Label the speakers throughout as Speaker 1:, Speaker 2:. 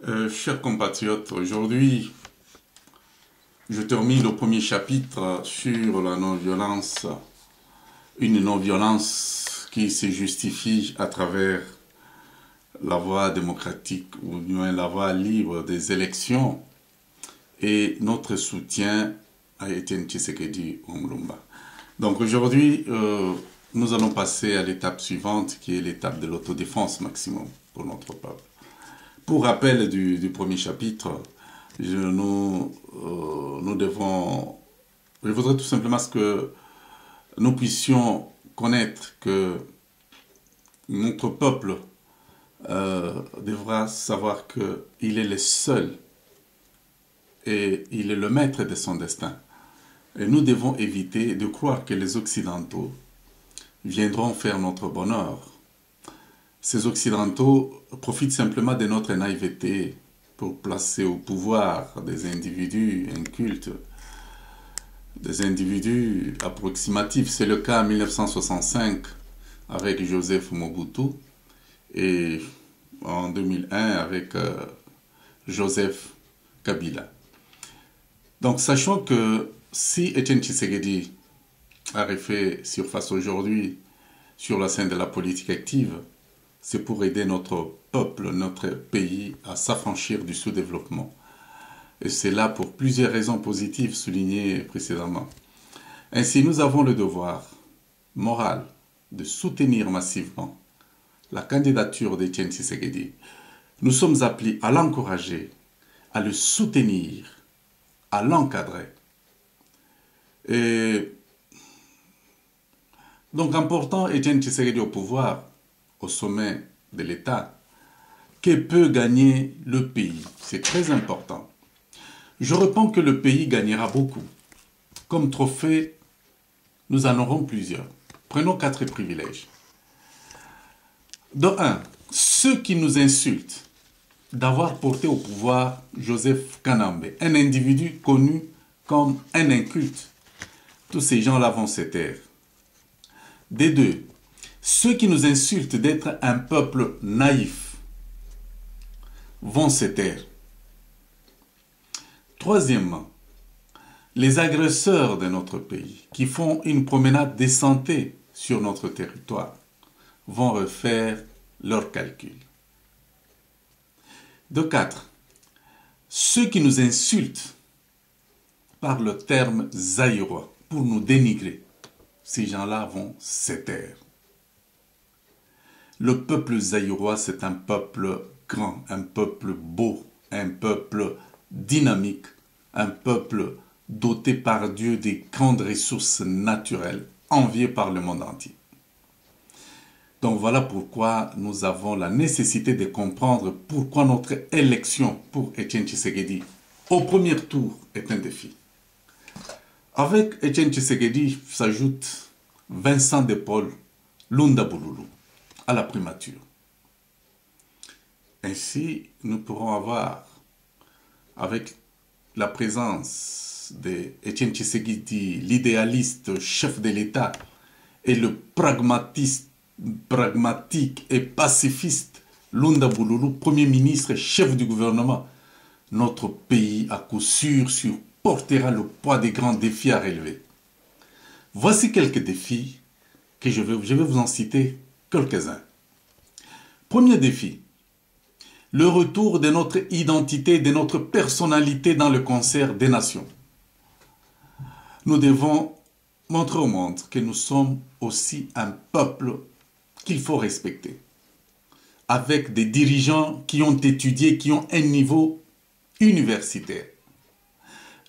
Speaker 1: Chers compatriotes, aujourd'hui, je termine le premier chapitre sur la non-violence, une non-violence qui se justifie à travers la voie démocratique, ou du moins la voie libre des élections, et notre soutien à Etienne Tshisekedi Lumumba. Donc aujourd'hui, nous allons passer à l'étape suivante, qui est l'étape de l'autodéfense maximum pour notre peuple. Pour rappel du premier chapitre, je voudrais tout simplement que nous puissions connaître que notre peuple devra savoir qu'il est le seul et il est le maître de son destin. Et nous devons éviter de croire que les Occidentaux viendront faire notre bonheur. Ces Occidentaux profitent simplement de notre naïveté pour placer au pouvoir des individus incultes, des individus approximatifs. C'est le cas en 1965 avec Joseph Mobutu et en 2001 avec Joseph Kabila. Donc sachant que si Etienne Tshisekedi a refait surface aujourd'hui sur la scène de la politique active, c'est pour aider notre peuple, notre pays à s'affranchir du sous-développement. Et c'est là pour plusieurs raisons positives soulignées précédemment. Ainsi, nous avons le devoir moral de soutenir massivement la candidature d'Etienne Tshisekedi. Nous sommes appelés à l'encourager, à le soutenir, à l'encadrer. Et donc, en portant Etienne Tshisekedi au pouvoir, au sommet de l'État, que peut gagner le pays. C'est très important. Je réponds que le pays gagnera beaucoup. Comme trophée, nous en aurons plusieurs. Prenons 4 privilèges. De 1, ceux qui nous insultent d'avoir porté au pouvoir Joseph Kanambe, un individu connu comme un inculte, tous ces gens-là vont se taire. Des 2, ceux qui nous insultent d'être un peuple naïf vont se taire. Troisièmement, les agresseurs de notre pays qui font une promenade décentée sur notre territoire vont refaire leurs calculs. De 4, ceux qui nous insultent par le terme zaïrois pour nous dénigrer, ces gens-là vont se taire. Le peuple zaïrois, c'est un peuple grand, un peuple beau, un peuple dynamique, un peuple doté par Dieu des grandes ressources naturelles, envié par le monde entier. Donc voilà pourquoi nous avons la nécessité de comprendre pourquoi notre élection pour Etienne Tshisekedi au premier tour est un défi. Avec Etienne Tshisekedi s'ajoute Vincent de Paul Lunda Bululu à la primature. Ainsi, nous pourrons avoir, avec la présence d'Etienne Tshisekedi, l'idéaliste chef de l'État, et le pragmatique et pacifiste Lunda Bululu, Premier ministre et chef du gouvernement, notre pays à coup sûr supportera le poids des grands défis à relever. Voici quelques défis que je vais vous en citer quelques-uns. Premier défi, le retour de notre identité, de notre personnalité dans le concert des nations. Nous devons montrer au monde que nous sommes aussi un peuple qu'il faut respecter, avec des dirigeants qui ont étudié, qui ont un niveau universitaire.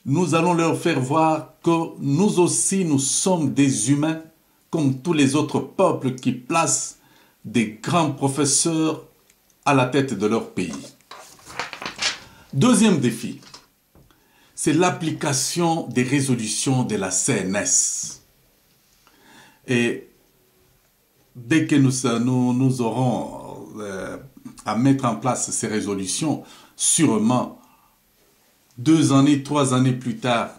Speaker 1: Nous allons leur faire voir que nous aussi, nous sommes des humains comme tous les autres peuples qui placent des grands professeurs à la tête de leur pays. Deuxième défi, c'est l'application des résolutions de la CNS. Et dès que nous aurons à mettre en place ces résolutions, sûrement 2 années, 3 années plus tard,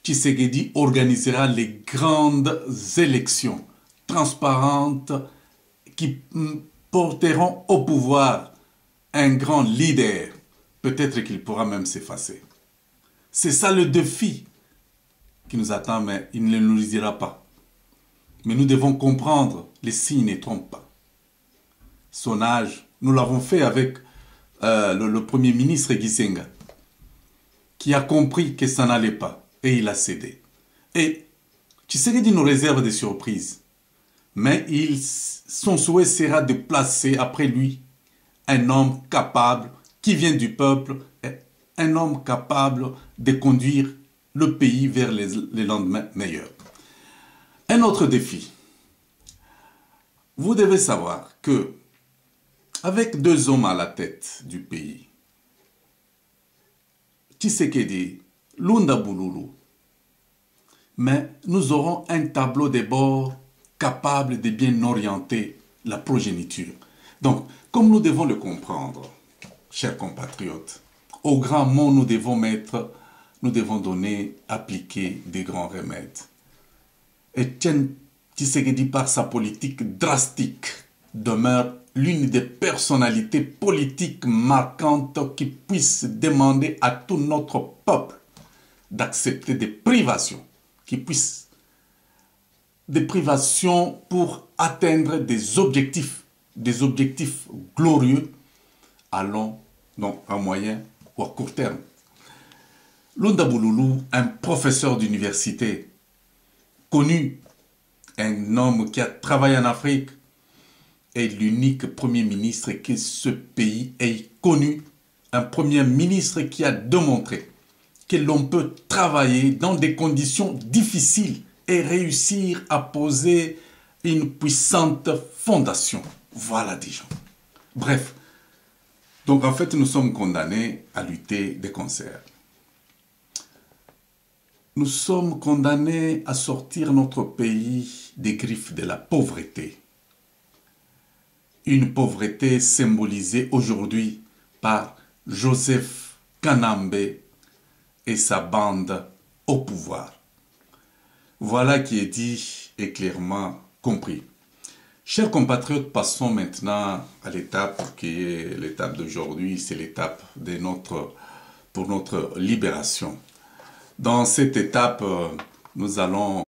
Speaker 1: Tshisekedi organisera les grandes élections transparentes qui porteront au pouvoir un grand leader, peut-être qu'il pourra même s'effacer. C'est ça le défi qui nous attend, mais il ne nous le dira pas. Mais nous devons comprendre, les signes ne trompent pas. Son âge, nous l'avons fait avec le Premier ministre Gisenga, qui a compris que ça n'allait pas, et il a cédé. Et Tshisekedi nous réserve des surprises, mais son souhait sera de placer après lui un homme capable, qui vient du peuple, un homme capable de conduire le pays vers les lendemains meilleurs. Un autre défi. Vous devez savoir que, avec 2 hommes à la tête du pays, Tshisekedi, Lunda Bululu, mais nous aurons un tableau de bord capable de bien orienter la progéniture. Donc, comme nous devons le comprendre, chers compatriotes, au grand mot nous devons donner, appliquer des grands remèdes. Etienne Tshisekedi, par sa politique drastique, demeure l'une des personnalités politiques marquantes qui puisse demander à tout notre peuple d'accepter des privations, des privations pour atteindre des objectifs glorieux à moyen ou à court terme. Lunda Bululu, un professeur d'université connu, un homme qui a travaillé en Afrique, est l'unique premier ministre que ce pays ait connu, un premier ministre qui a démontré que l'on peut travailler dans des conditions difficiles et réussir à poser une puissante fondation. Voilà des gens. Bref, donc en fait nous sommes condamnés à lutter de concert. Nous sommes condamnés à sortir notre pays des griffes de la pauvreté. Une pauvreté symbolisée aujourd'hui par Joseph Kanambe et sa bande au pouvoir. Voilà qui est dit et clairement compris. Chers compatriotes, passons maintenant à l'étape qui est l'étape d'aujourd'hui, c'est l'étape pour notre libération. Dans cette étape, nous allons